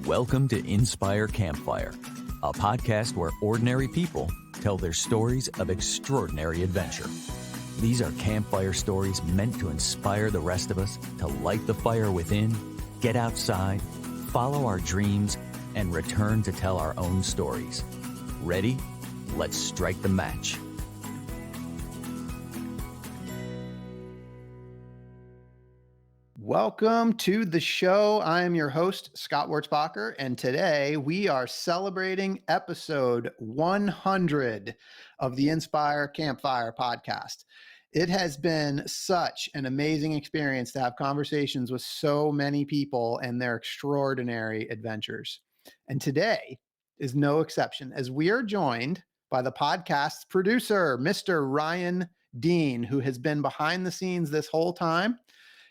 Welcome to Inspire Campfire, a podcast where ordinary people tell their stories of extraordinary adventure. These are campfire stories meant to inspire the rest of us to light the fire within, get outside, follow our dreams, and return to tell our own stories. Ready? Let's strike the match. Welcome to the show. I am your host, Scott Wurzbacher, and today we are celebrating episode 100 of the Inspire Campfire podcast. It has been such an amazing experience to have conversations with so many people and their extraordinary adventures. And today is no exception, as we are joined by the podcast's producer, Mr. Ryan Dean, who has been behind the scenes this whole time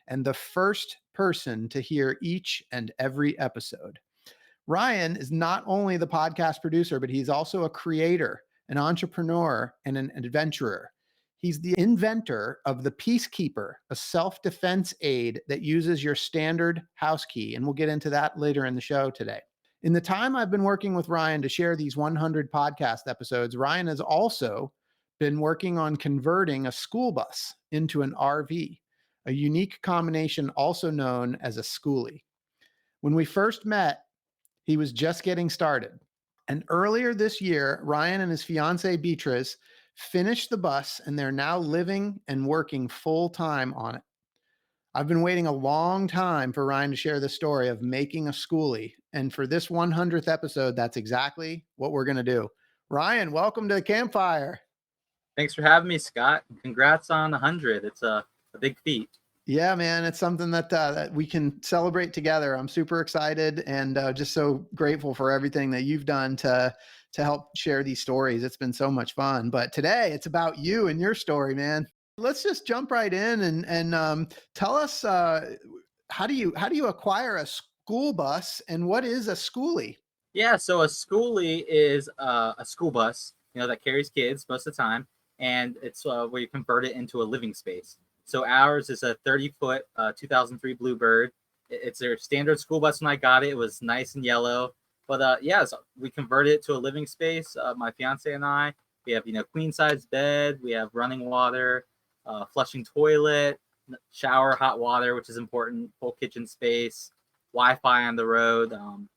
and the first person to hear each and every episode. Ryan is not only the podcast producer, but he's also a creator, an entrepreneur, and an adventurer. He's the inventor of the Peace KEYper, a self-defense aid that uses your standard house key. And we'll get into that later in the show today. In the time I've been working with Ryan to share these 100 podcast episodes, Ryan has also been working on converting a school bus into an RV, a unique combination also known as a Skoolie. When we first met, he was just getting started. And earlier this year, Ryan and his fiancé Beatriz finished the bus, and they're now living and working full time on it. I've been waiting a long time for Ryan to share the story of making a Skoolie. And for this 100th episode, that's exactly what we're going to do. Ryan, welcome to the campfire. Thanks for having me, Scott. Congrats on 100. It's a big feat. Yeah, man, it's something that we can celebrate together. I'm super excited and just so grateful for everything that you've done to help share these stories. It's been so much fun. But today it's about you and your story, man. Let's just jump right in and tell us how do you acquire a school bus and what is a Skoolie? Yeah, so a Skoolie is a school bus, that carries kids most of the time, and it's where you convert it into a living space. So ours is a 30-foot 2003 Bluebird. It's their standard school bus. When I got it, it was nice and yellow. But so we converted it to a living space. My fiance and I, we have queen size bed. We have running water, flushing toilet, shower, hot water, which is important. Full kitchen space, Wi-Fi on the road.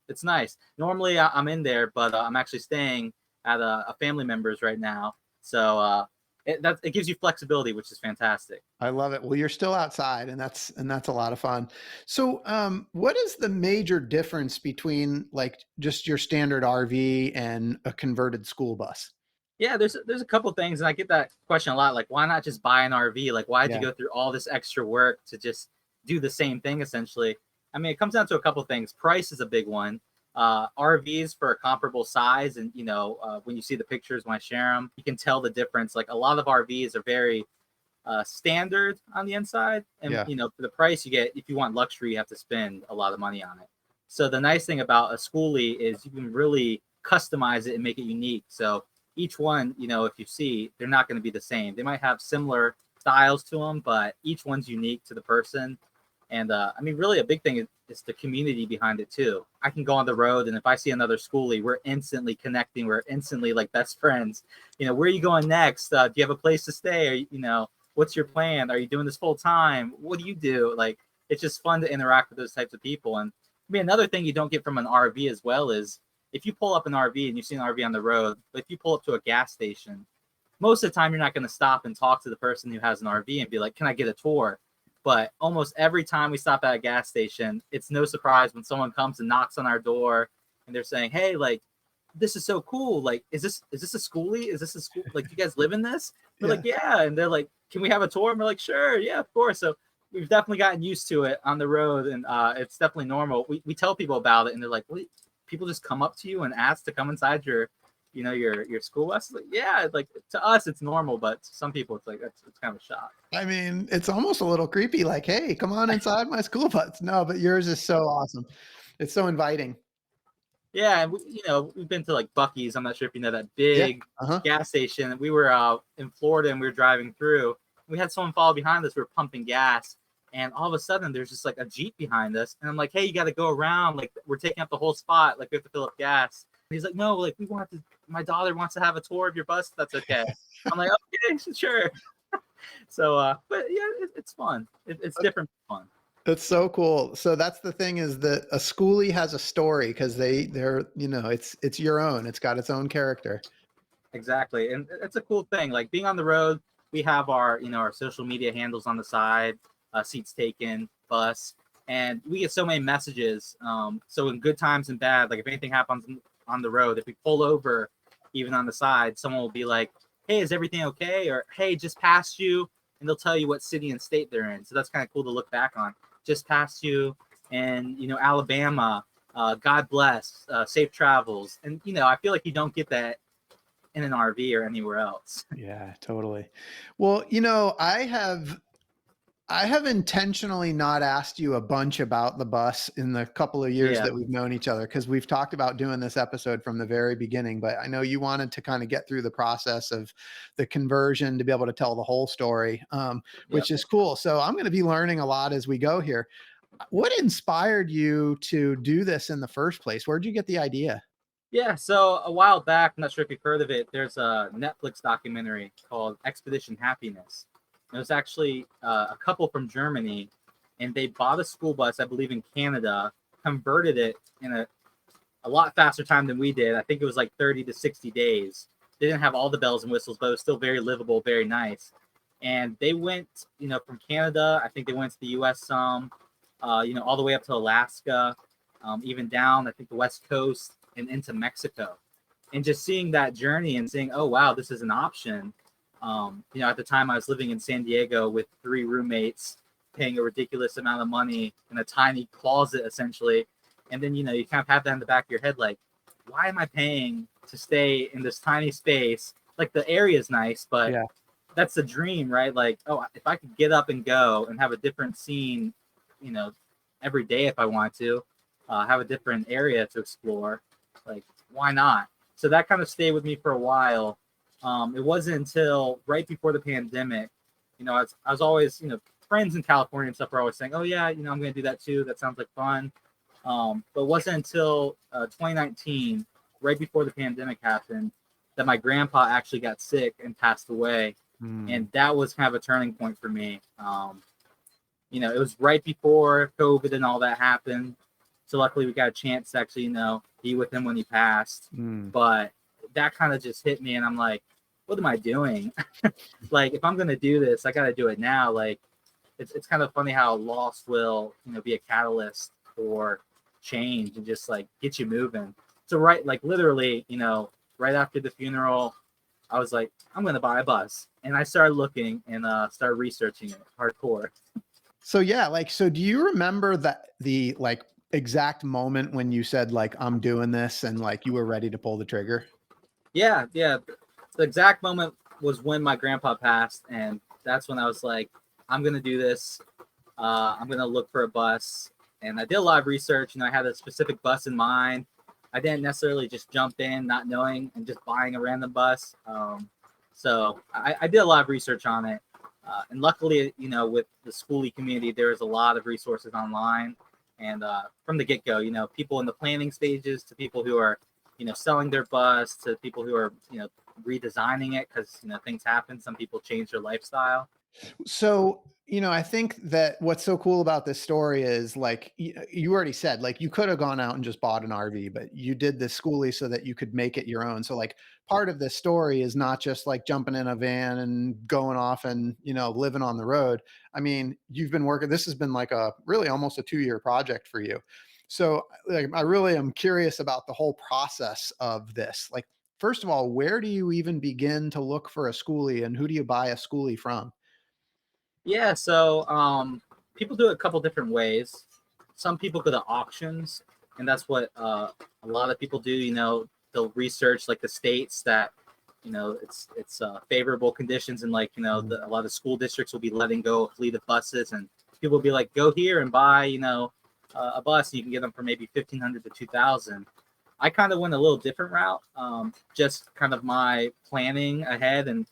It's nice. Normally I'm in there, but I'm actually staying at a family member's right now. So it gives you flexibility, which is fantastic. I love it. Well, you're still outside, and that's a lot of fun. So, what is the major difference between like just your standard RV and a converted school bus? Yeah, there's a couple things, and I get that question a lot. Like, why not just buy an RV? Like, why did you go through all this extra work to just do the same thing? Essentially, I mean, it comes down to a couple things. Price is a big one. RVs for a comparable size, and when you see the pictures when I share them, you can tell the difference. Like, a lot of RVs are very standard on the inside, and for the price you get, if you want luxury, you have to spend a lot of money on it. So the nice thing about a Skoolie is you can really customize it and make it unique. So each one, if you see, they're not going to be the same. They might have similar styles to them, but each one's unique to the person. And I mean, really a big thing is the community behind it too. I can go on the road, and if I see another Skoolie, we're instantly connecting. We're instantly like best friends. Where are you going next? Do you have a place to stay? Or, what's your plan? Are you doing this full time? What do you do? Like, it's just fun to interact with those types of people. And I mean, another thing you don't get from an RV as well is if you pull up an RV and you see an RV on the road, but if you pull up to a gas station, most of the time you're not going to stop and talk to the person who has an RV and be like, can I get a tour? But almost every time we stop at a gas station, it's no surprise when someone comes and knocks on our door and they're saying, hey, like, this is so cool. Like, is this a Skoolie? Is this a school? Like, you guys live in this? We're like, yeah. And they're like, can we have a tour? And we're like, sure. Yeah, of course. So we've definitely gotten used to it on the road. And it's definitely normal. We tell people about it and they're like, what? People just come up to you and ask to come inside your school bus? Like, yeah, like to us it's normal, but to some people it's like it's kind of a shock. I mean, it's almost a little creepy, like, hey, come on inside my school bus. No, but yours is so awesome. It's so inviting. Yeah, and we've been to like Buc-ee's. I'm not sure if you know that big gas station. We were in Florida and we were driving through. We had someone follow behind us. We were pumping gas, And all of a sudden, there's just like a Jeep behind us. And I'm like, hey, you got to go around. Like, we're taking up the whole spot. Like, we have to fill up gas. And he's like, no, like, my daughter wants to have a tour of your bus. That's okay. I'm like, okay, sure. So, but yeah, it's fun. It's different fun. That's so cool. So that's the thing, is that a Skoolie has a story, because they're, it's your own. It's got its own character. Exactly. And it's a cool thing. Like, being on the road, we have our, our social media handles on the side, seats taken, bus, and we get so many messages. So in good times and bad, like if anything happens on the road, if we pull over, even on the side, someone will be like, hey, is everything okay? Or, hey, just passed you. And they'll tell you what city and state they're in. So that's kind of cool to look back on. Just passed you in, Alabama. God bless, safe travels. And, I feel like you don't get that in an RV or anywhere else. Yeah, totally. Well, I have intentionally not asked you a bunch about the bus in the couple of years that we've known each other, because we've talked about doing this episode from the very beginning, but I know you wanted to kind of get through the process of the conversion to be able to tell the whole story, which is cool. So I'm going to be learning a lot as we go here. What inspired you to do this in the first place? Where'd you get the idea? Yeah, so a while back, I'm not sure if you've heard of it, there's a Netflix documentary called Expedition Happiness. It was actually a couple from Germany, and they bought a school bus, I believe in Canada, converted it in a lot faster time than we did. I think it was like 30 to 60 days. They didn't have all the bells and whistles, but it was still very livable, very nice. And they went, from Canada, I think they went to the US some, all the way up to Alaska, even down, I think, the West Coast and into Mexico. And just seeing that journey and saying, oh, wow, this is an option. At the time I was living in San Diego with 3 roommates, paying a ridiculous amount of money in a tiny closet, essentially. And then, you kind of have that in the back of your head, like, why am I paying to stay in this tiny space? Like, the area is nice, but that's the dream, right? Like, oh, if I could get up and go and have a different scene, every day if I want to, have a different area to explore, like, why not? So that kind of stayed with me for a while. It wasn't until right before the pandemic, I was always, friends in California and stuff are always saying, oh yeah, I'm going to do that too. That sounds like fun. But it wasn't until 2019, right before the pandemic happened, that my grandpa actually got sick and passed away. And that was kind of a turning point for me. It was right before COVID and all that happened. So luckily we got a chance to actually, be with him when he passed. But that kind of just hit me, and I'm like, what am I doing? Like, if I'm going to do this, I got to do it now. Like, it's kind of funny how loss will, be a catalyst for change and just like get you moving. So literally, right after the funeral, I was like, I'm going to buy a bus. And I started looking and started researching it hardcore. So so do you remember the exact moment when you said, like, I'm doing this, and like you were ready to pull the trigger? Yeah. The exact moment was when my grandpa passed, and that's when I was like, I'm gonna do this. I'm gonna look for a bus, and I did a lot of research. I had a specific bus in mind. I didn't necessarily just jump in, not knowing, and just buying a random bus. So I did a lot of research on it, and luckily, with the Skoolie community, there is a lot of resources online. And from the get-go, people in the planning stages to people who are, selling their bus, to people who are, redesigning it because, things happen. Some people change their lifestyle. So, I think that what's so cool about this story is, like, you already said, like, you could have gone out and just bought an RV, but you did this Skoolie so that you could make it your own. So, like, part of this story is not just like jumping in a van and going off and, living on the road. I mean, you've been working, this has been like a really almost a 2-year project for you. So, like, I really am curious about the whole process of this. Like, first of all, where do you even begin to look for a Skoolie, and who do you buy a Skoolie from? Yeah, so people do it a couple different ways. Some people go to auctions, and that's what a lot of people do. They'll research like the states that it's favorable conditions, and like a lot of school districts will be letting go a fleet of buses, and people will be like, go here and buy a bus, and you can get them for maybe $1,500 to $2,000. I kind of went a little different route, just kind of my planning ahead, and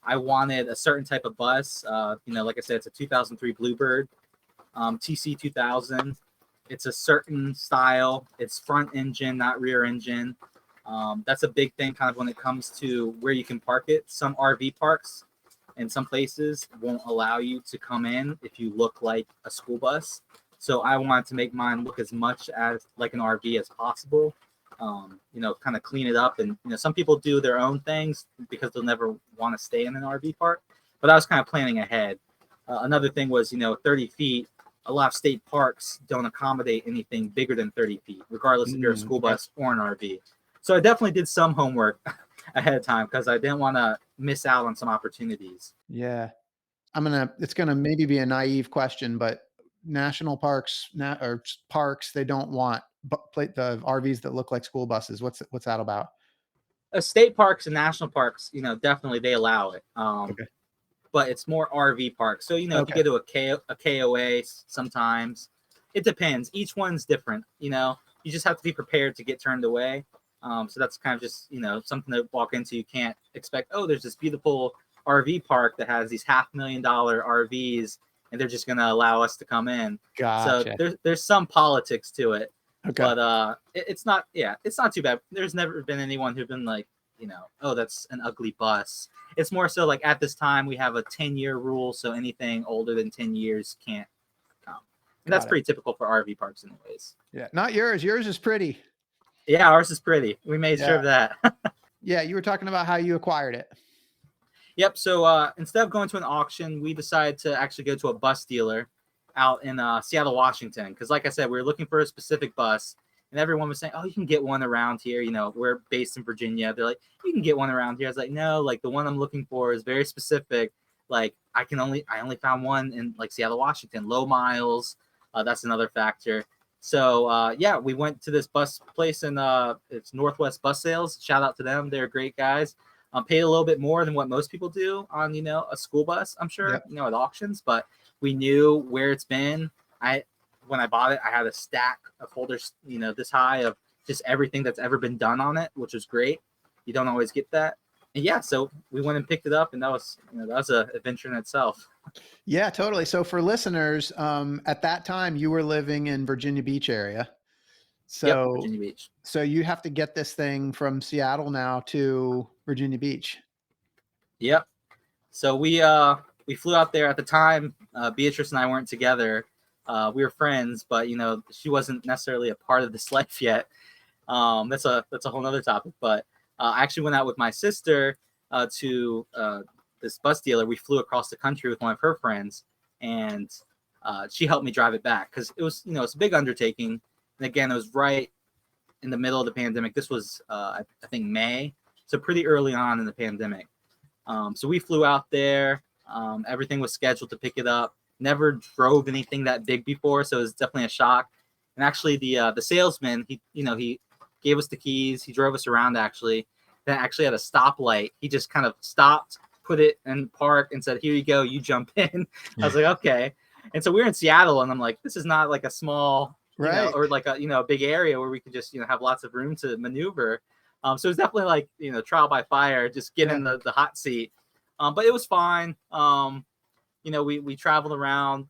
I wanted a certain type of bus. Like I said, it's a 2003 Bluebird, TC2000. It's a certain style. It's front engine, not rear engine. That's a big thing kind of when it comes to where you can park it. Some RV parks in some places won't allow you to come in if you look like a school bus. So I wanted to make mine look as much as like an RV as possible. Kind of clean it up. And, some people do their own things because they'll never want to stay in an RV park. But I was kind of planning ahead. Another thing was, 30 feet. A lot of state parks don't accommodate anything bigger than 30 feet, regardless if you're a school bus or an RV. So I definitely did some homework ahead of time because I didn't want to miss out on some opportunities. Yeah. It's going to maybe be a naive question, but national parks or parks, they don't want the RVs that look like school buses. What's that about? State parks and national parks, definitely they allow it. Okay. But it's more RV parks. So, if you get to a KOA sometimes, it depends. Each one's different, you just have to be prepared to get turned away. So that's kind of just, something to walk into. You can't expect, there's this beautiful RV park that has these $500,000 RVs and they're just going to allow us to come in. Gotcha. So there's some politics to it. Okay. But it's not too bad. There's never been anyone who's been like, that's an ugly bus. It's more so like at this time we have a 10-year rule. So anything older than 10 years can't come. And that's pretty typical for RV parks anyways. Yeah. Not yours. Yours is pretty. Yeah, ours is pretty. We made sure of that. Yeah, you were talking about how you acquired it. Yep. So instead of going to an auction, we decided to actually go to a bus dealer out in Seattle, Washington. Because like I said, we were looking for a specific bus. And everyone was saying, you can get one around here. We're based in Virginia. They're like, you can get one around here. I was like, no, like the one I'm looking for is very specific. Like I only found one in like Seattle, Washington, low miles. That's another factor. So, we went to this bus place and it's Northwest Bus Sales. Shout out to them. They're great guys. Paid a little bit more than what most people do on, a school bus, I'm sure, at auctions, but we knew where it's been. When I bought it, I had a stack of folders, this high of just everything that's ever been done on it, which was great. You don't always get that. And so we went and picked it up and that was an adventure in itself. Yeah, totally. So for listeners, at that time you were living in Virginia Beach area. So Virginia Beach. So you have to get this thing from Seattle now to Virginia Beach. Yep. So we flew out there at the time. Beatriz and I weren't together. We were friends, but she wasn't necessarily a part of this life yet. That's a whole nother topic. But I actually went out with my sister to this bus dealer. We flew across the country with one of her friends, and she helped me drive it back because it was it's a big undertaking. And again, it was right in the middle of the pandemic. This was I think May, so pretty early on in the pandemic. So we flew out there. Everything was scheduled to pick it up. Never drove anything that big before, so it was definitely a shock. And actually, the salesman, he gave us the keys. He drove us around. Then actually at a stoplight, he just kind of stopped, put it in park, and said, "Here you go, you jump in." I was like, "Okay." And so we were in Seattle, and I'm like, "This is not like a small, or like a big area where we could just have lots of room to maneuver." So it's definitely like trial by fire, just get in the hot seat. But it was fine. We traveled around.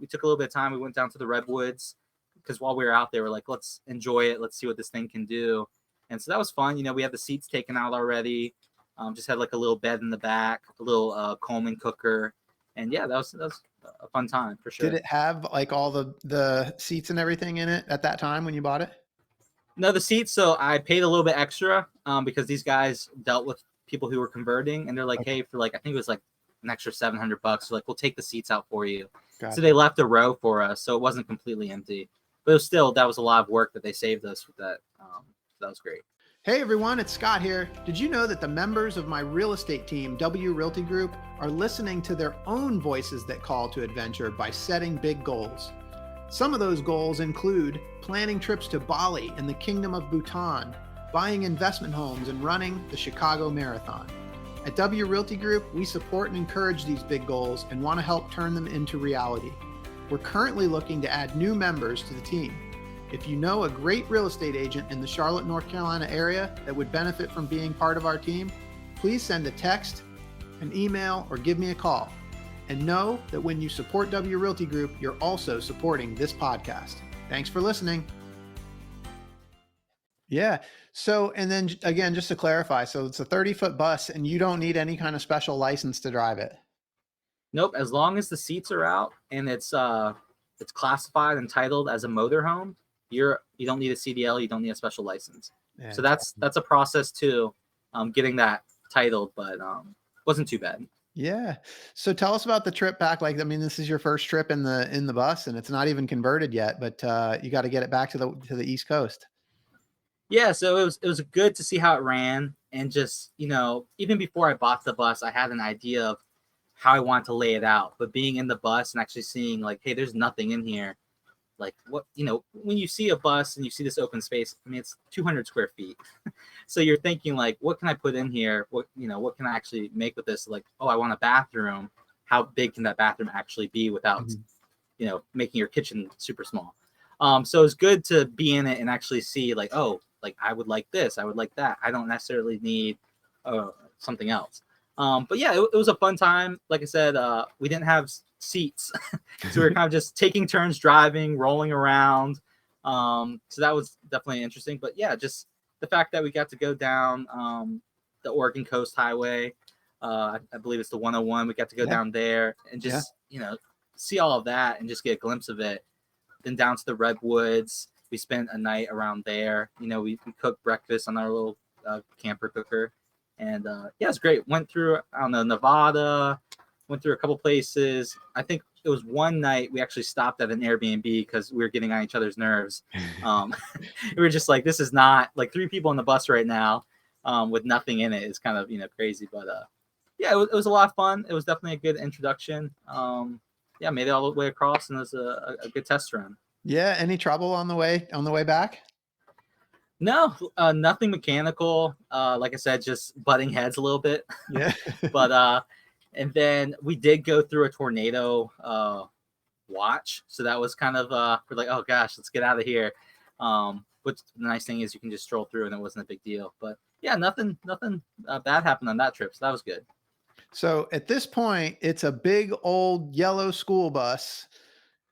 We took a little bit of time. We went down to the Redwoods because while we were out there, we're like, let's enjoy it. Let's see what this thing can do. And so that was fun. We had the seats taken out already. Just had like a little bed in the back, a little Coleman cooker. And that was a fun time for sure. Did it have like all the seats and everything in it at that time when you bought it? No, the seats. So I paid a little bit extra because these guys dealt with people who were converting, and they're like, hey, for like, I think it was like an extra $700. So like, we'll take the seats out for you. Gotcha. So they left a row for us, so it wasn't completely empty. But it was still, that was a lot of work that they saved us with that. That was great. Hey everyone, it's Scott here. Did you know that the members of my real estate team, W Realty Group, are listening to their own voices that call to adventure by setting big goals? Some of those goals include planning trips to Bali and the Kingdom of Bhutan, buying investment homes, and running the Chicago Marathon. At W Realty Group, we support and encourage these big goals and want to help turn them into reality. We're currently looking to add new members to the team. If you know a great real estate agent in the Charlotte, North Carolina area that would benefit from being part of our team, please send a text, an email, or give me a call. And know that when you support W Realty Group, you're also supporting this podcast. Thanks for listening. Yeah. So, and then again, just to clarify, so it's a 30-foot bus and you don't need any kind of special license to drive it. Nope. As long as the seats are out and it's classified and titled as a motorhome, you don't need a CDL. You don't need a special license. Yeah, so that's a process too, getting that titled, but wasn't too bad. Yeah. So tell us about the trip back. Like, I mean, this is your first trip in the bus, and it's not even converted yet, but you got to get it back to the East Coast. Yeah, so it was good to see how it ran, and just, even before I bought the bus, I had an idea of how I want to lay it out. But being in the bus and actually seeing like, hey, there's nothing in here. Like, what, when you see a bus and you see this open space, I mean, it's 200 square feet. So you're thinking like, what can I put in here? What can I actually make with this? Like, oh, I want a bathroom. How big can that bathroom actually be without, making your kitchen super small? So it's good to be in it and actually see like, oh, like I would like this, I would like that. I don't necessarily need something else. But yeah, it was a fun time. Like I said, we didn't have seats. So we were kind of just taking turns driving, rolling around. So that was definitely interesting. But yeah, just the fact that we got to go down the Oregon Coast Highway. I believe it's the 101. We got to go down there and just, see all of that and just get a glimpse of it. Then down to the Redwoods. We spent a night around there. We cooked breakfast on our little camper cooker. And it's great. Went through, I don't know, Nevada, went through a couple places. I think it was one night we actually stopped at an Airbnb because we were getting on each other's nerves. We were just like, this is not, like 3 people on the bus right now with nothing in it is kind of, crazy. But it was a lot of fun. It was definitely a good introduction. Made it all the way across, and it was a good test run. Yeah. Any trouble on the way back? No, nothing mechanical. Like I said, just butting heads a little bit. Yeah. But and then we did go through a tornado watch, so that was kind of we're like, oh gosh, let's get out of here. But the nice thing is you can just stroll through, and it wasn't a big deal. But yeah, nothing bad happened on that trip, so that was good. So at this point, it's a big old yellow school bus.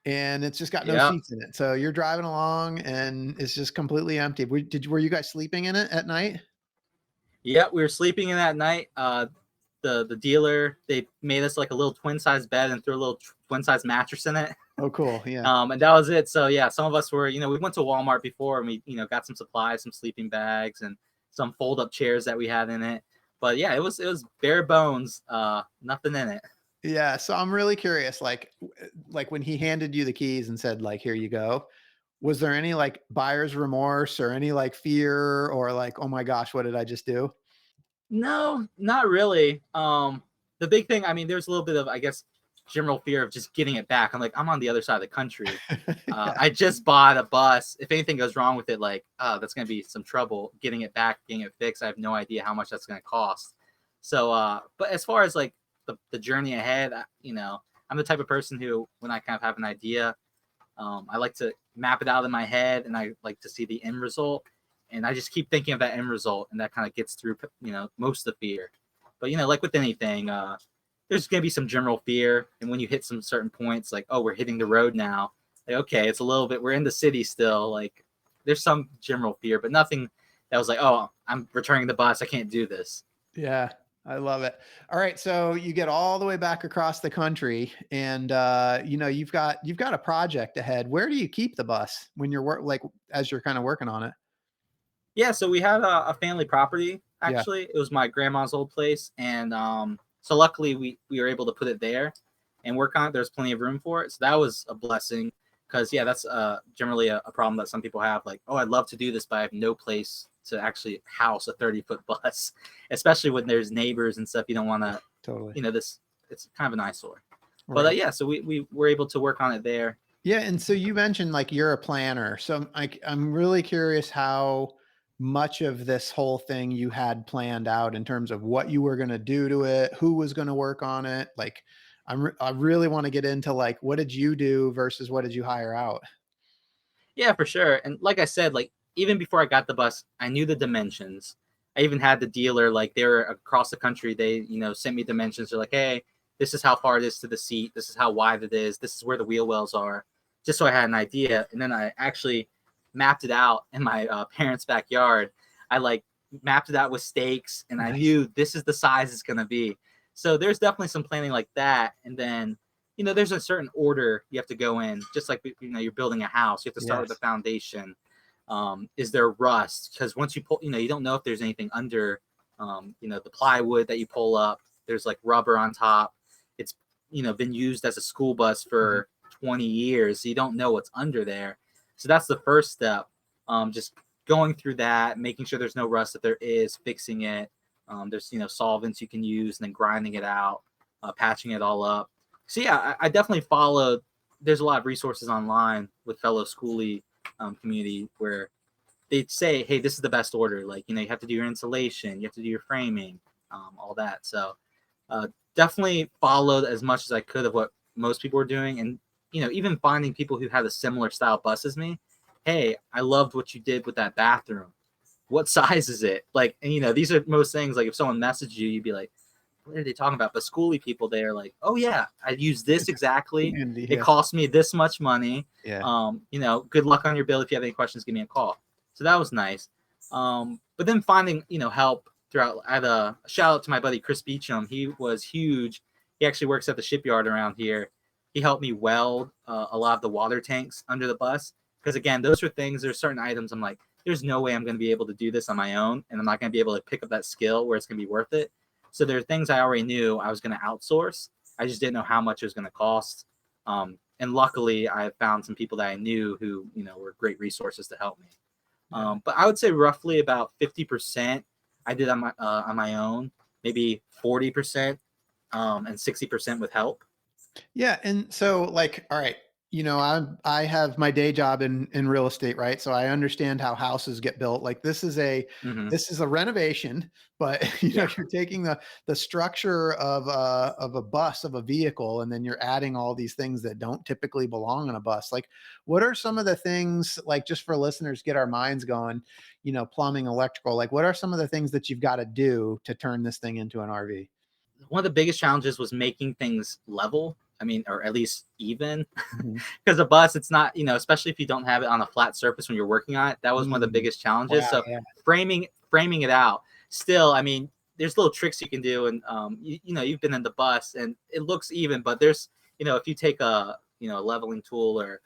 And it's just got no seats in it. So you're driving along and it's just completely empty. Were you guys sleeping in it at night? Yeah, we were sleeping in it at night. The dealer, they made us like a little twin size bed and threw a little twin size mattress in it. Oh, cool. Yeah. And that was it. So yeah, some of us were, we went to Walmart before and we, got some supplies, some sleeping bags and some fold up chairs that we had in it. But yeah, it was bare bones, nothing in it. Yeah. So I'm really curious, like when he handed you the keys and said, like, here you go, was there any like buyer's remorse or any like fear or like, oh my gosh, what did I just do? No, not really. The big thing, I mean, there's a little bit of, I guess, general fear of just getting it back. I'm like, I'm on the other side of the country. I just bought a bus. If anything goes wrong with it, like, that's going to be some trouble getting it back, getting it fixed. I have no idea how much that's going to cost. So, but as far as like, the journey ahead, I'm the type of person who, when I kind of have an idea, I like to map it out in my head and I like to see the end result. And I just keep thinking of that end result, and that kind of gets through, most of the fear. But, like with anything, there's going to be some general fear. And when you hit some certain points, like, oh, we're hitting the road now. Like, okay, it's a little bit, we're in the city still. Like, there's some general fear, but nothing that was like, oh, I'm returning the bus, I can't do this. Yeah. I love it. All right. So you get all the way back across the country and, you've got a project ahead. Where do you keep the bus when you're as you're kind of working on it? Yeah. So we had a family property, actually. It was my grandma's old place. And so luckily we were able to put it there and work on it. There's plenty of room for it. So that was a blessing because, that's generally a problem that some people have. Like, oh, I'd love to do this, but I have no place to actually house a 30-foot bus, especially when there's neighbors and stuff. You don't want to totally, it's kind of an eyesore. Right. But so we were able to work on it there. Yeah. And so you mentioned like you're a planner. So I'm really curious how much of this whole thing you had planned out in terms of what you were going to do to it, who was going to work on it. Like, I really want to get into like, what did you do versus what did you hire out? Yeah, for sure. And like I said, like, even before I got the bus, I knew the dimensions. I even had the dealer, like, they were across the country. They, sent me dimensions. They're like, hey, this is how far it is to the seat. This is how wide it is. This is where the wheel wells are, just so I had an idea. And then I actually mapped it out in my parents' backyard. I like mapped it out with stakes, and I knew this is the size it's going to be. So there's definitely some planning like that. And then, there's a certain order you have to go in, just like, you're building a house. You have to start with the foundation. Is there rust? Because once you pull, you don't know if there's anything under, the plywood that you pull up. There's like rubber on top. It's, been used as a school bus for 20 years. So you don't know what's under there. So that's the first step. Just going through that, making sure there's no rust. If there is, fixing it. There's, solvents you can use, and then grinding it out, patching it all up. So yeah, I definitely followed. There's a lot of resources online with fellow Skoolie community where they'd say, hey, this is the best order. Like, you have to do your insulation, you have to do your framing, all that. So definitely followed as much as I could of what most people were doing. And, even finding people who had a similar style bus as me. Hey, I loved what you did with that bathroom. What size is it? Like, and these are most things, like if someone messaged you, you'd be like, what are they talking about? But Skoolie people, they are like, oh yeah, I use this exactly. It cost me this much money. Good luck on your bill. If you have any questions, give me a call. So that was nice. But then finding, help throughout. I had a shout out to my buddy Chris Beecham. He was huge. He actually works at the shipyard around here. He helped me weld a lot of the water tanks under the bus. Because again, those are things, there's certain items I'm like, there's no way I'm going to be able to do this on my own. And I'm not going to be able to pick up that skill where it's going to be worth it. So there are things I already knew I was going to outsource. I just didn't know how much it was going to cost. And luckily, I found some people that I knew who, were great resources to help me. But I would say roughly about 50% I did on my own, maybe 40%, and 60% with help. Yeah. And so like, all right, I have my day job in real estate, right? So I understand how houses get built. Like this is a renovation, but you're taking the structure of a bus, of a vehicle, and then you're adding all these things that don't typically belong on a bus. Like what are some of the things, like just for listeners, get our minds going, plumbing, electrical, like what are some of the things that you've got to do to turn this thing into an RV? One of the biggest challenges was making things level. I mean, or at least even, because a bus, it's not, especially if you don't have it on a flat surface when you're working on it. That was one of the biggest challenges. So framing it out. Still, I mean, there's little tricks you can do, and you've been in the bus, and it looks even, but there's, if you take a leveling tool or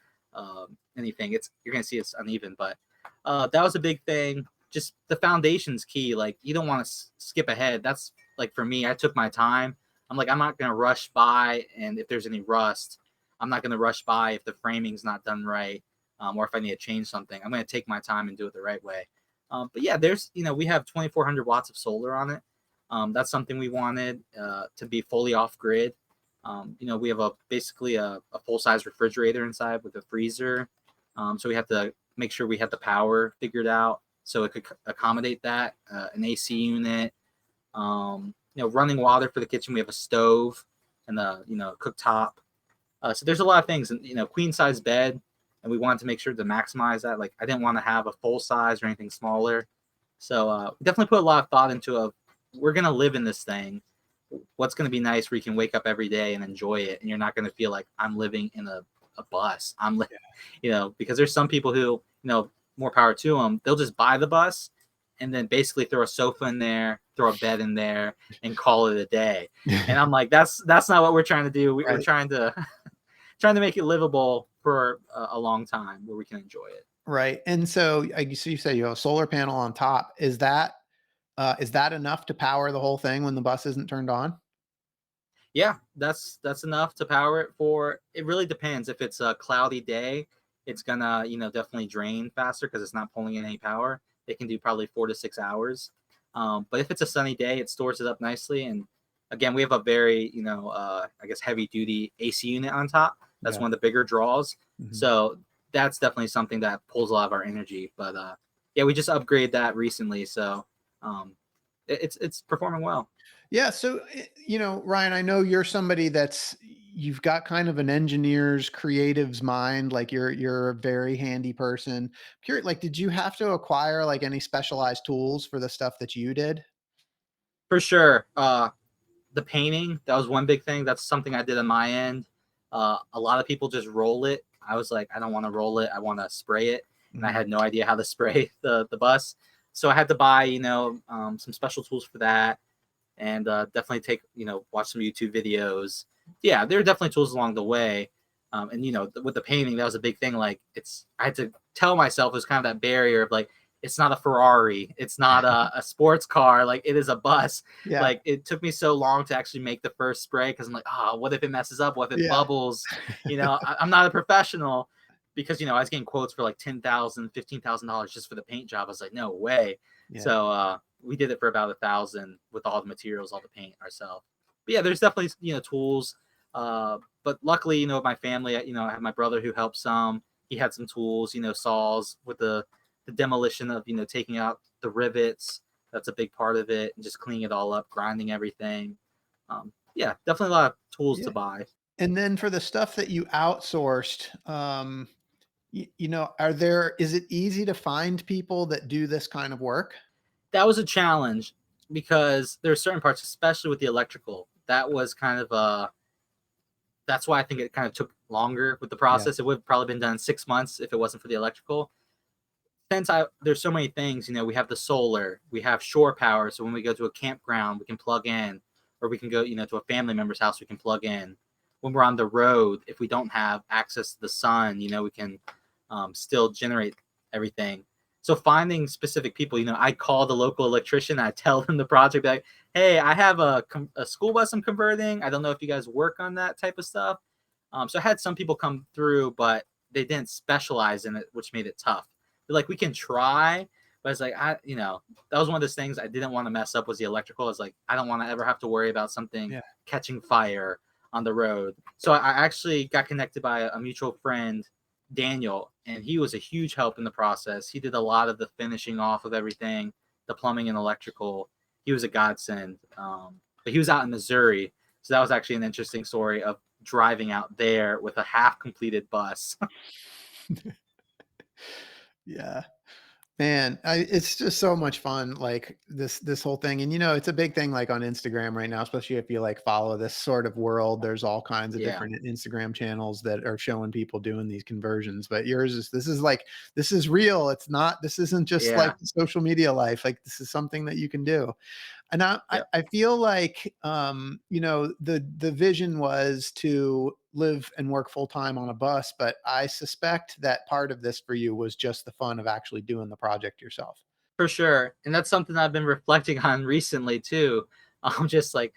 anything, you're gonna see it's uneven. But that was a big thing. Just the foundation's key. Like you don't want to skip ahead. That's like for me, I took my time. I'm like, I'm not going to rush by. And if there's any rust, I'm not going to rush by if the framing's not done right, or if I need to change something. I'm going to take my time and do it the right way. But yeah, there's, we have 2,400 watts of solar on it. That's something we wanted to be fully off grid. We have basically a full-size refrigerator inside with a freezer. So we have to make sure we have the power figured out so it could accommodate that, an AC unit. Running water for the kitchen. We have a stove and a cooktop. So there's a lot of things, and queen size bed, and we wanted to make sure to maximize that. Like I didn't want to have a full size or anything smaller. So we definitely put a lot of thought into we're gonna live in this thing. What's gonna be nice where you can wake up every day and enjoy it, and you're not gonna feel like I'm living in a bus. I'm because there's some people who more power to them. They'll just buy the bus and then basically throw a sofa in there, throw a bed in there, and call it a day. And I'm like, that's not what we're trying to do. We're trying to make it livable for a long time where we can enjoy it. Right. And so you say you have a solar panel on top. Is that enough to power the whole thing when the bus isn't turned on? Yeah, that's enough to power it for. It really depends. If it's a cloudy day, it's gonna definitely drain faster because it's not pulling in any power. It can do probably 4 to 6 hours. But if it's a sunny day, it stores it up nicely. And again, we have a very, I guess heavy duty AC unit on top. That's one of the bigger draws. So that's definitely something that pulls a lot of our energy. But we just upgraded that recently. So it's performing well. Yeah. So, Ryan, I know you're somebody you've got kind of an engineer's creative's mind. Like you're a very handy person. Curious, like, did you have to acquire like any specialized tools for the stuff that you did? For sure. The painting, that was one big thing. That's something I did on my end. A lot of people just roll it. I was like, I don't want to roll it. I want to spray it. And I had no idea how to spray the bus. So I had to buy, some special tools for that, and definitely watch some YouTube videos. Yeah, there are definitely tools along the way. And with the painting, that was a big thing. Like I had to tell myself it was kind of that barrier of like, it's not a Ferrari, it's not a sports car, like it is a bus. Yeah. Like it took me so long to actually make the first spray because I'm like, what if it messes up? What if it bubbles? I'm not a professional because I was getting quotes for like $10,000, $15,000 just for the paint job. I was like, no way. Yeah. So we did it for about $1,000 with all the materials, all the paint ourselves. But yeah, there's definitely tools. But luckily, my family, I have my brother who helped some. He had some tools, saws with the demolition of, taking out the rivets. That's a big part of it. And just cleaning it all up, grinding everything. Yeah, definitely a lot of tools to buy. And then for the stuff that you outsourced, is it easy to find people that do this kind of work? That was a challenge because there are certain parts, especially with the electrical, that was kind of that's why I think it kind of took longer with the process. It would have probably been done in 6 months if it wasn't for the electrical. Since there's so many things, we have the solar, we have shore power. So when we go to a campground, we can plug in, or we can go, to a family member's house, we can plug in. When we're on the road, if we don't have access to the sun, we can still generate everything. So finding specific people, I call the local electrician, I tell them the project, like, hey, I have a school bus I'm converting. I don't know if you guys work on that type of stuff. So I had some people come through, but they didn't specialize in it, which made it tough. They're like, we can try, but it's like, that was one of those things I didn't want to mess up was the electrical. It's like, I don't want to ever have to worry about something catching fire on the road. So I actually got connected by a mutual friend, Daniel, and he was a huge help in the process. He did a lot of the finishing off of everything, the plumbing and electrical. He was a godsend. But he was out in Missouri. So that was actually an interesting story of driving out there with a half completed bus. Yeah, man, it's just so much fun. Like this whole thing. And, it's a big thing like on Instagram right now, especially if you like follow this sort of world, there's all kinds of different Instagram channels that are showing people doing these conversions, but this is real. This isn't just like social media life. Like this is something that you can do. And I feel like, the vision was to live and work full time on a bus, but I suspect that part of this for you was just the fun of actually doing the project yourself. For sure. And that's something I've been reflecting on recently too. I'm just like,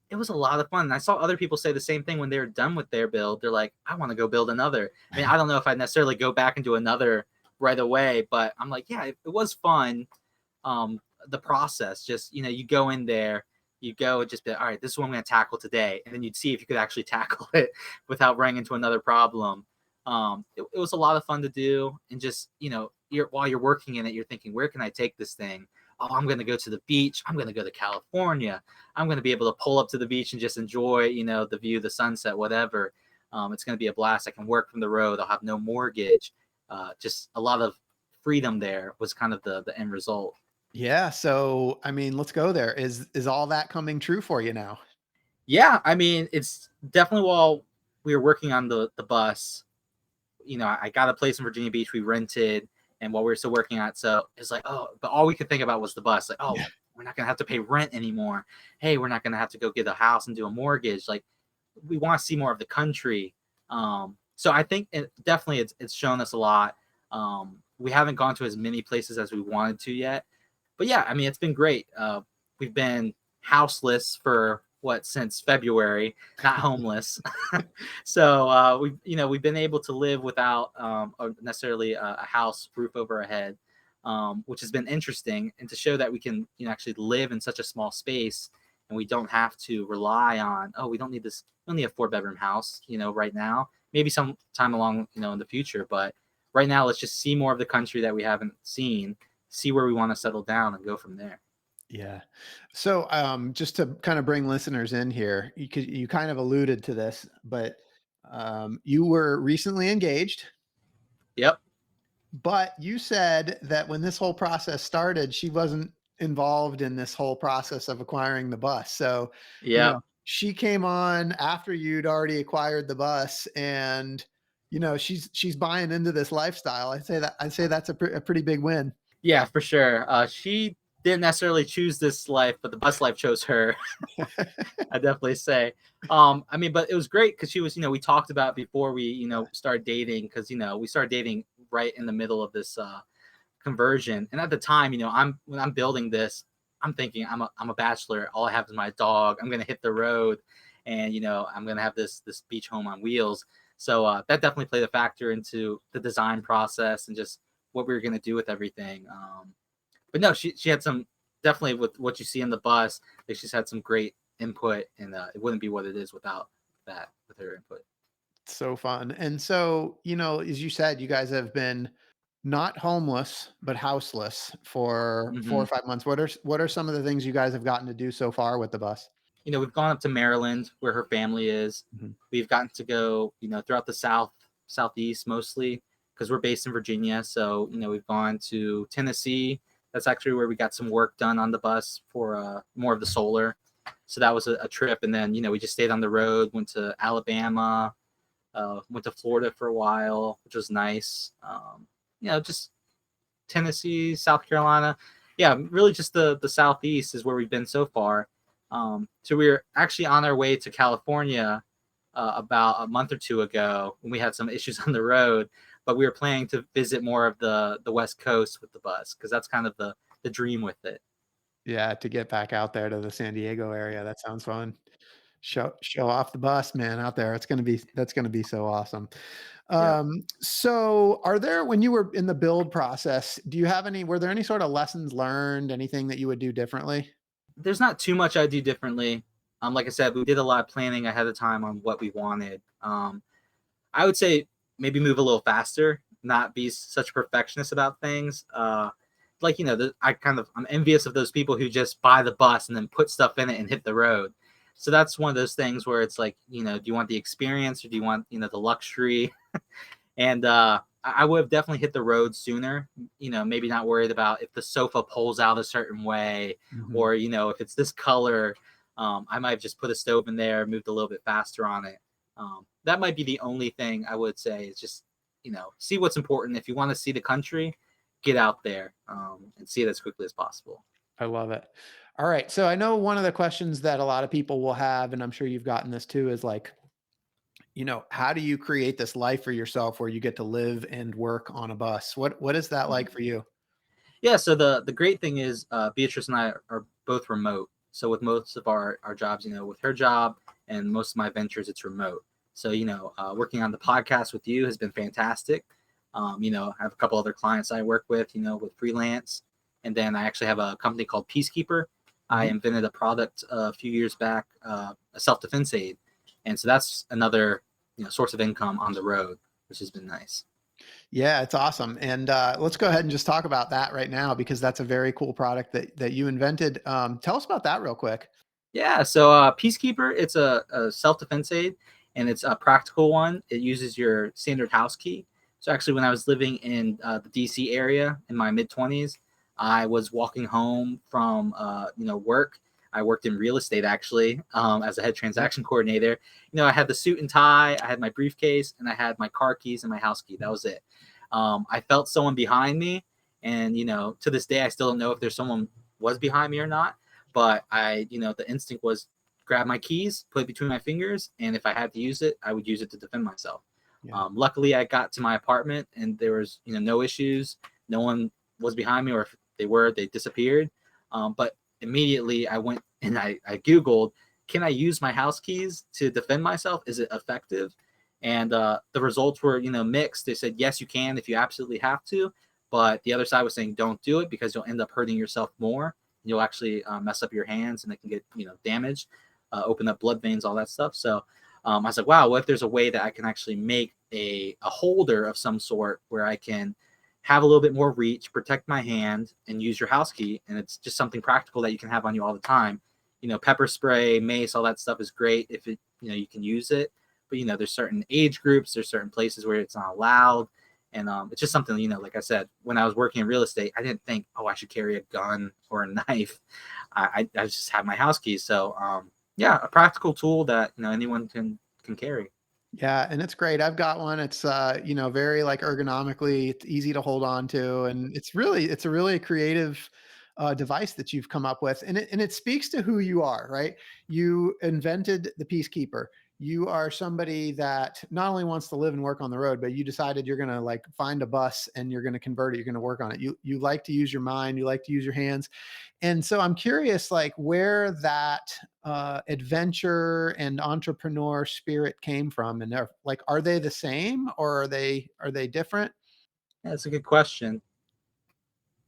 it was a lot of fun. And I saw other people say the same thing when they were done with their build. They're like, I want to go build another. I mean, I don't know if I'd necessarily go back and do another right away, but I'm like, yeah, it was fun. The process, just, you go in there, you go and just be, all right, this is what I'm going to tackle today. And then you'd see if you could actually tackle it without running into another problem. It was a lot of fun to do. And just, while you're working in it, you're thinking, where can I take this thing? Oh, I'm going to go to the beach. I'm going to go to California. I'm going to be able to pull up to the beach and just enjoy, the view, the sunset, whatever. It's going to be a blast. I can work from the road. I'll have no mortgage. Just a lot of freedom there was kind of the end result. Yeah. So, I mean, let's go there. Is all that coming true for you now? Yeah. I mean, it's definitely while we were working on the bus, I got a place in Virginia Beach we rented, and while we were still working on it, so it's like, but all we could think about was the bus. Like, we're not going to have to pay rent anymore. Hey, we're not going to have to go get a house and do a mortgage. Like, we want to see more of the country. So I think it's shown us a lot. We haven't gone to as many places as we wanted to yet. But yeah, I mean, it's been great. We've been houseless for since February, not homeless. So we've been able to live without necessarily a house, roof over our head, which has been interesting, and to show that we can actually live in such a small space, and we don't have to rely on, we don't need this. We don't need a 4-bedroom house, right now. Maybe sometime along, in the future, but right now, let's just see more of the country that we haven't seen. See where we want to settle down and go from there. Yeah. So, just to kind of bring listeners in here, you kind of alluded to this, but you were recently engaged. Yep. But you said that when this whole process started, she wasn't involved in this whole process of acquiring the bus. So, Yeah. she came on after you'd already acquired the bus, and she's buying into this lifestyle. I'd say that's a pretty big win. Yeah, for sure. She didn't necessarily choose this life, but the bus life chose her. I definitely say. I mean, but it was great because she was, we talked about before we, started dating, because we started dating right in the middle of this conversion. And at the time, when I'm building this, I'm thinking I'm a bachelor. All I have is my dog. I'm gonna hit the road, and I'm gonna have this beach home on wheels. So that definitely played a factor into the design process and just what we were gonna do with everything. But no, she had some, definitely with what you see in the bus. Like, she's had some great input, and it wouldn't be what it is without that, with her input. So fun. And so, as you said, you guys have been not homeless, but houseless for 4 or 5 months. What are some of the things you guys have gotten to do so far with the bus? We've gone up to Maryland where her family is. Mhm. We've gotten to go, throughout the southeast mostly, because we're based in Virginia. So, we've gone to Tennessee. That's actually where we got some work done on the bus for more of the solar. So that was a trip. And then, we just stayed on the road, went to Alabama, went to Florida for a while, which was nice. Just Tennessee, South Carolina. Yeah, really just the southeast is where we've been so far. So we were actually on our way to California about a month or two ago when we had some issues on the road, but we were planning to visit more of the West Coast with the bus, because that's kind of the dream with it. Yeah, to get back out there to the San Diego area. That sounds fun. Show off the bus, man, out there. That's gonna be so awesome. Yeah. So when you were in the build process, were there any sort of lessons learned, anything that you would do differently? There's not too much I do differently. Like I said, we did a lot of planning ahead of time on what we wanted. I would say maybe move a little faster, not be such a perfectionist about things. I'm envious of those people who just buy the bus and then put stuff in it and hit the road. So that's one of those things where it's like, do you want the experience, or do you want, the luxury? And I would have definitely hit the road sooner, maybe not worried about if the sofa pulls out a certain way, Mhm. or, if it's this color. I might have just put a stove in there, moved a little bit faster on it. That might be the only thing I would say, is just, see what's important. If you want to see the country, get out there and see it as quickly as possible. I love it. All right. So I know one of the questions that a lot of people will have, and I'm sure you've gotten this too, is like, how do you create this life for yourself where you get to live and work on a bus? What is that like for you? Yeah, so the great thing is, Beatrice and I are both remote. So with most of our jobs, with her job and most of my ventures, it's remote. So, working on the podcast with you has been fantastic. I have a couple other clients I work with, with freelance. And then I actually have a company called Peace KEYper. I Mhm. invented a product a few years back, a self-defense aid. And so that's another, source of income on the road, which has been nice. Yeah, it's awesome. And let's go ahead and just talk about that right now, because that's a very cool product that you invented. Tell us about that real quick. Yeah, so Peace KEYper, it's a self-defense aid, and it's a practical one. It uses your standard house key. So actually, when I was living in the DC area in my mid-20s, I was walking home from work. I worked in real estate, actually, as a head transaction coordinator. I had the suit and tie, I had my briefcase, and I had my car keys and my house key. That was it. I felt someone behind me, and to this day, I still don't know if there's someone was behind me or not. But the instinct was grab my keys, put it between my fingers, and if I had to use it, I would use it to defend myself. Yeah. Luckily, I got to my apartment, and there was no issues. No one was behind me, or if they were, they disappeared. But immediately, I went and I Googled, can I use my house keys to defend myself? Is it effective? And the results were mixed. They said yes, you can if you absolutely have to, but the other side was saying don't do it because you'll end up hurting yourself more. You'll actually mess up your hands, and it can get damaged, open up blood veins, all that stuff. So I was like, wow, what if there's a way that I can actually make a holder of some sort where I can have a little bit more reach, protect my hand, and use your house key, and it's just something practical that you can have on you all the time. Pepper spray, mace, all that stuff is great if it you can use it, but there's certain age groups, there's certain places where it's not allowed, And it's just something, like I said, when I was working in real estate, I didn't think, oh, I should carry a gun or a knife. I just had my house keys. So yeah, a practical tool that anyone can carry. Yeah, and it's great. I've got one. It's very like ergonomically, it's easy to hold on to, and it's a really creative device that you've come up with, and it speaks to who you are, right? You invented the Peacekeeper. You are somebody that not only wants to live and work on the road, but you decided you're going to like find a bus and you're going to convert it. You're going to work on it. You like to use your mind. You like to use your hands. And so I'm curious, like where that adventure and entrepreneur spirit came from, and are they the same or are they different? Yeah, that's a good question.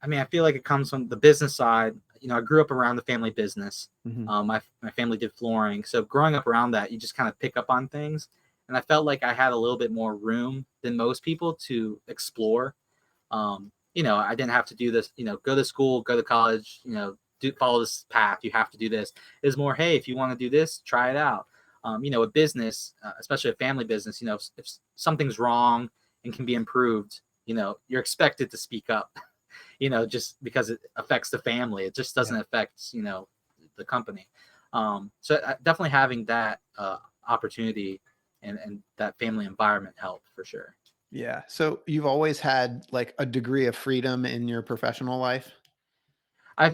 I mean, I feel like it comes from the business side. I grew up around the family business. Mhm. My family did flooring, so growing up around that, you just kind of pick up on things. And I felt like I had a little bit more room than most people to explore. I didn't have to do this. Go to school, go to college. Follow this path. You have to do this. It's more, hey, if you want to do this, try it out. A business, especially a family business, if something's wrong and can be improved, you're expected to speak up. Just because it affects the family. It just doesn't affect, the company. So definitely having that opportunity and that family environment helped for sure. Yeah. So you've always had like a degree of freedom in your professional life?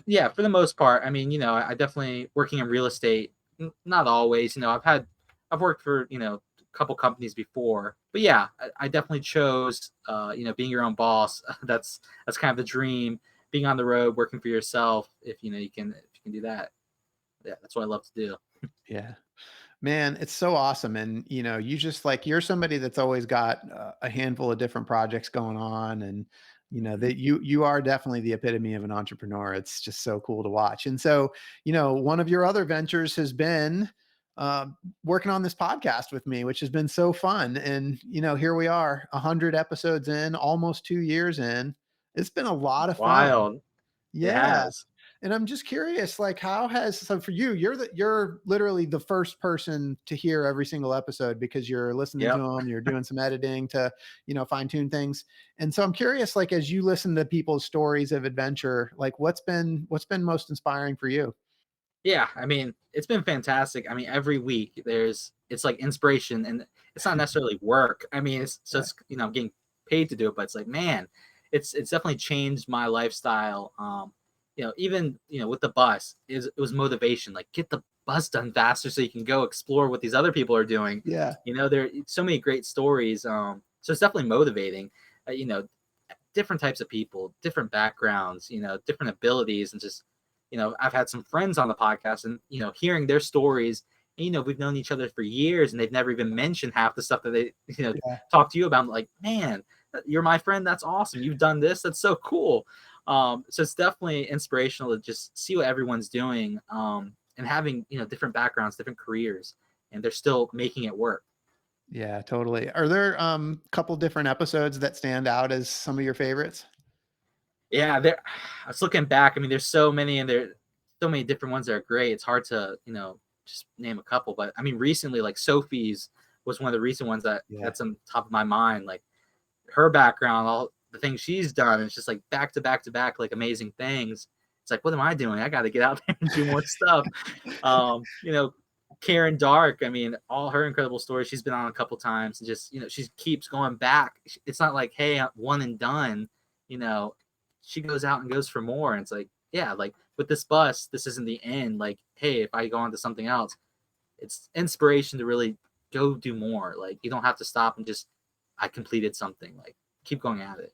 Yeah, for the most part. I mean, I definitely working in real estate, not always, I've worked for, a couple companies before, but yeah, I definitely chose, being your own boss. That's kind of the dream, being on the road, working for yourself. If you can do that. Yeah, that's what I love to do. Yeah. Man, it's so awesome. And, you just like, you're somebody that's always got a handful of different projects going on. And, that you are definitely the epitome of an entrepreneur. It's just so cool to watch. And so, one of your other ventures has been uh, working on this podcast with me, which has been so fun. And, here we are 100 episodes in, almost 2 years in. It's been a lot of fun. Wild. It Yeah. has. And I'm just curious, like, so for you, you're literally the first person to hear every single episode because you're listening to Yep. them, you're doing some editing to, fine tune things. And so I'm curious, like, as you listen to people's stories of adventure, like, what's been most inspiring for you? Yeah, I mean, it's been fantastic. I mean, every week it's like inspiration, and it's not necessarily work. I mean, Yeah. I'm getting paid to do it, but it's like, man, it's definitely changed my lifestyle. Even with the bus, it was motivation. Like, get the bus done faster so you can go explore what these other people are doing. Yeah. There are so many great stories. So it's definitely motivating. Different types of people, different backgrounds, different abilities, and just I've had some friends on the podcast, and hearing their stories. And, we've known each other for years, and they've never even mentioned half the stuff that they Yeah. talk to you about. I'm like, man, you're my friend. That's awesome. You've done this. That's so cool. So it's definitely inspirational to just see what everyone's doing, and having different backgrounds, different careers, and they're still making it work. Yeah, totally. Are there couple different episodes that stand out as some of your favorites? Yeah, there. I was looking back. I mean, there's so many, and there's so many different ones that are great. It's hard to just name a couple. But I mean, recently, like Sophie's was one of the recent ones Yeah. that's on top of my mind. Like her background, all the things she's done, it's just like back to back to back, like amazing things. It's like, what am I doing? I got to get out there and do more stuff. Um, you know, Karen Dark. I mean, all her incredible stories. She's been on a couple times, and just she keeps going back. It's not like, hey, I'm one and done. You know, she goes out and goes for more. And it's like, yeah, like with this bus, this isn't the end. Like, hey, if I go on to something else, it's inspiration to really go do more. Like, you don't have to stop and just, I completed something. Like, keep going at it.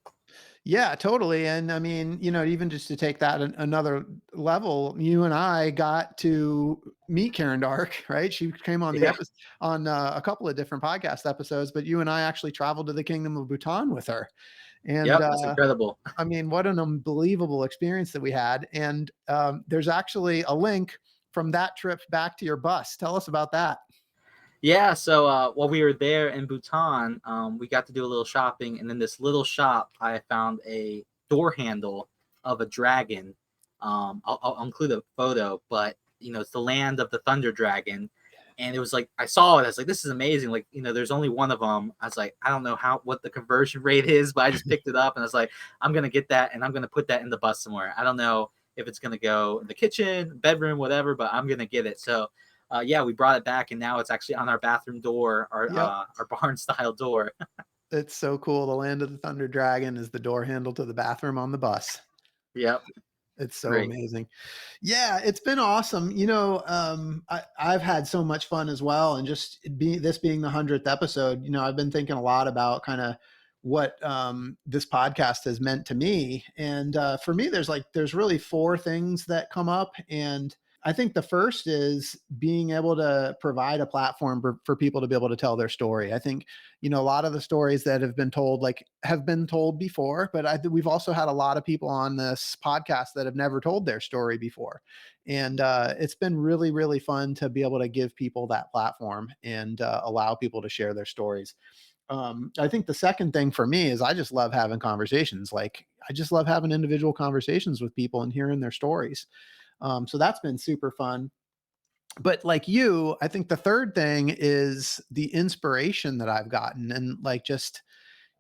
Yeah, totally. And I mean, even just to take that another level, you and I got to meet Karen Dark, right? She came on the Yeah. episode on a couple of different podcast episodes, but you and I actually traveled to the Kingdom of Bhutan with her. And Yep. That's incredible. I mean, what an unbelievable experience that we had. And there's actually a link from that trip back to your bus. Tell us about that. Yeah. So while we were there in Bhutan, we got to do a little shopping. And in this little shop, I found a door handle of a dragon. I'll include a photo, but it's the land of the thunder dragon. And it was like, I saw it. I was like, this is amazing. Like, there's only one of them. I was like, I don't know what the conversion rate is, but I just picked it up and I was like, I'm going to get that and I'm going to put that in the bus somewhere. I don't know if it's going to go in the kitchen, bedroom, whatever, but I'm going to get it. So, yeah, we brought it back and now it's actually on our bathroom door, our barn style door. It's so cool. The Land of the Thunder Dragon is the door handle to the bathroom on the bus. Yep. It's so Great. amazing. Yeah, it's been awesome. I've had so much fun as well. And just being the 100th episode, I've been thinking a lot about kind of what this podcast has meant to me. And for me, there's really 4 things that come up. And I think the first is being able to provide a platform for people to be able to tell their story. I think, a lot of the stories that have been told, have been told before, but we've also had a lot of people on this podcast that have never told their story before. And it's been really, really fun to be able to give people that platform and allow people to share their stories. I think the second thing for me is I just love having conversations. I just love having individual conversations with people and hearing their stories. So that's been super fun. But like you, I think the third thing is the inspiration that I've gotten and just,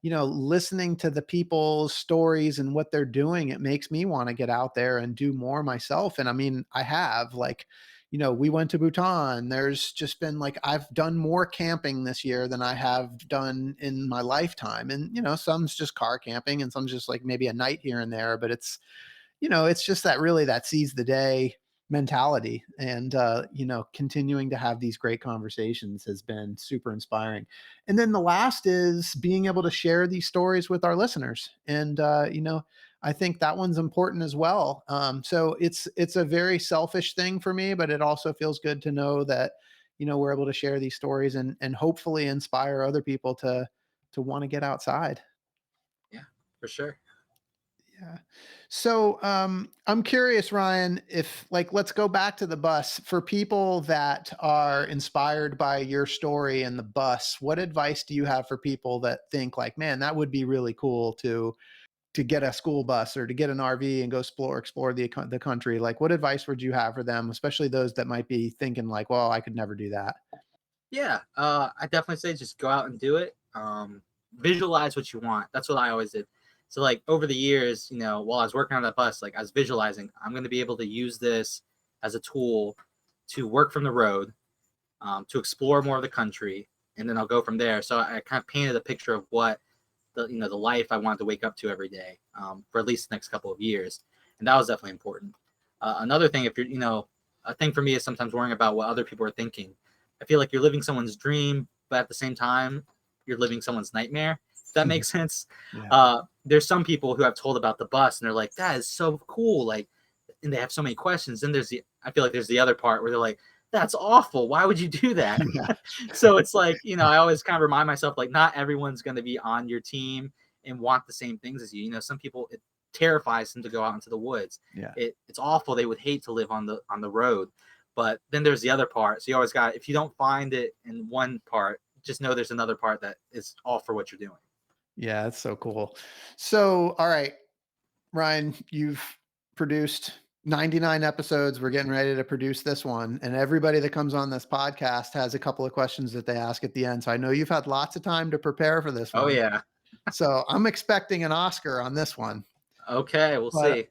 listening to the people's stories and what they're doing. It makes me want to get out there and do more myself. And I mean, I have we went to Bhutan. There's just been I've done more camping this year than I have done in my lifetime. And, some's just car camping and some's just maybe a night here and there, but it's just that seize the day mentality. And, continuing to have these great conversations has been super inspiring. And then the last is being able to share these stories with our listeners. And, I think that one's important as well. So it's a very selfish thing for me, but it also feels good to know that, we're able to share these stories and hopefully inspire other people to want to get outside. Yeah, for sure. Yeah. So I'm curious, Ryan, if let's go back to the bus. For people that are inspired by your story and the bus, what advice do you have for people that think man, that would be really cool to get a school bus or to get an RV and go explore the country? What advice would you have for them, especially those that might be thinking well, I could never do that? Yeah, I definitely say just go out and do it. Visualize what you want. That's what I always did. So over the years, while I was working on that bus, I was visualizing, I'm going to be able to use this as a tool to work from the road, to explore more of the country, and then I'll go from there. So I kind of painted a picture of what the life I wanted to wake up to every day, for at least the next couple of years. And that was definitely important. Another thing, if you're, a thing for me is sometimes worrying about what other people are thinking. I feel like you're living someone's dream, but at the same time, you're living someone's nightmare. If that makes sense. Yeah. There's some people who I've told about the bus and they're like, that is so cool. And they have so many questions. Then I feel like there's the other part where they're like, that's awful. Why would you do that? Yeah. So it's I always kind of remind myself, not everyone's going to be on your team and want the same things as you. Some people, it terrifies them to go out into the woods. Yeah. It's awful. They would hate to live on the road. But then there's the other part. So you always if you don't find it in one part, just know there's another part that is all for what you're doing. Yeah, that's so cool. So, all right, Ryan, you've produced 99 episodes. We're getting ready to produce this one. And everybody that comes on this podcast has a couple of questions that they ask at the end. So I know you've had lots of time to prepare for this one. Oh, yeah. So I'm expecting an Oscar on this one. Okay, we'll see.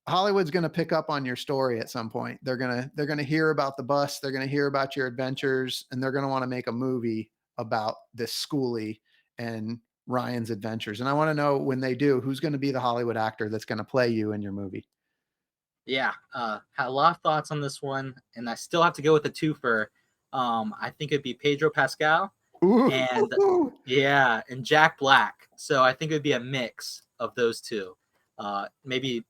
Hollywood's going to pick up on your story at some point. They're going to hear about the bus. They're going to hear about your adventures, and they're going to want to make a movie about this Skoolie and Ryan's adventures. And I want to know, when they do, who's going to be the Hollywood actor that's going to play you in your movie? Yeah, had a lot of thoughts on this one, and I still have to go with the twofer. I think it'd be Pedro Pascal. Ooh. And yeah, and Jack Black. So I think it would be a mix of those two. Maybe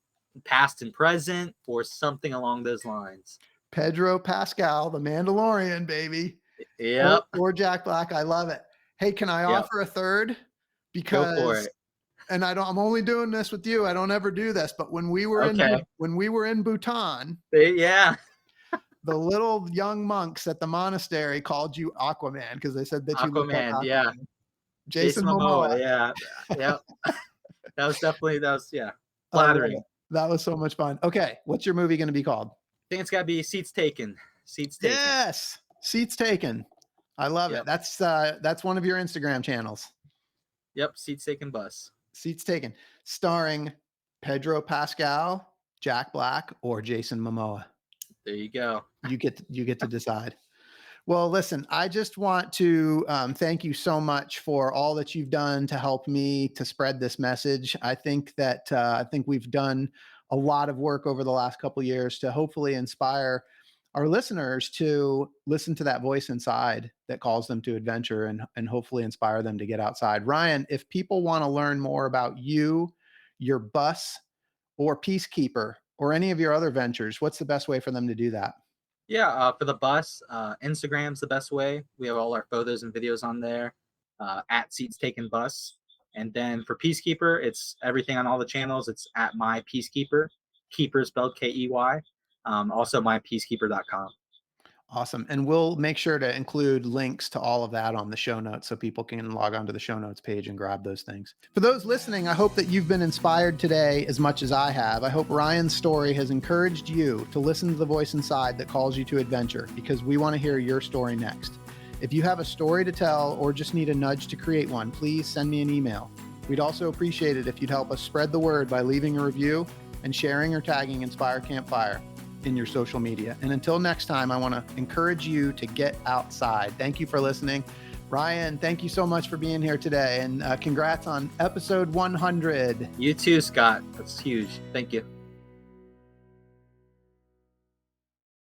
past and present or something along those lines. Pedro Pascal, the Mandalorian, baby. Yep. Or Jack Black. I love it. Hey, can I offer a third? Because go for it. And I'm only doing this with you. I don't ever do this, but when we were in Bhutan, yeah. The little young monks at the monastery called you Aquaman because they said that you looked like Aquaman. Yeah. Jason Momoa. Yeah. Yeah. that was flattering. That was so much fun. Okay, what's your movie going to be called? I think it's got to be Seats Taken. Seats Taken. Yes. Seats Taken. I love Yep. it. That's one of your Instagram channels. Yep, Seats Taken Bus. Seats Taken, starring Pedro Pascal, Jack Black, or Jason Momoa. There you go. You get to decide. Well, listen, I just want to thank you so much for all that you've done to help me to spread this message. I think we've done a lot of work over the last couple of years to hopefully inspire our listeners to listen to that voice inside that calls them to adventure and hopefully inspire them to get outside. Ryan, if people want to learn more about you, your bus, or Peace KEYper, or any of your other ventures, what's the best way for them to do that? Yeah, for the bus, Instagram's the best way. We have all our photos and videos on there, at Seats Taken Bus. And then for Peace KEYper, it's everything on all the channels. It's at My Peace KEYper, KEYper spelled Key. Also mypeacekeeper.com. Awesome. And we'll make sure to include links to all of that on the show notes so people can log onto the show notes page and grab those things. For those listening, I hope that you've been inspired today as much as I have. I hope Ryan's story has encouraged you to listen to the voice inside that calls you to adventure, because we want to hear your story next. If you have a story to tell or just need a nudge to create one, please send me an email. We'd also appreciate it if you'd help us spread the word by leaving a review and sharing or tagging Inspire Campfire in your social media. And until next time, I want to encourage you to get outside. Thank you for listening. Ryan, thank you so much for being here today, and congrats on episode 100. You too, Scott. That's huge. Thank you.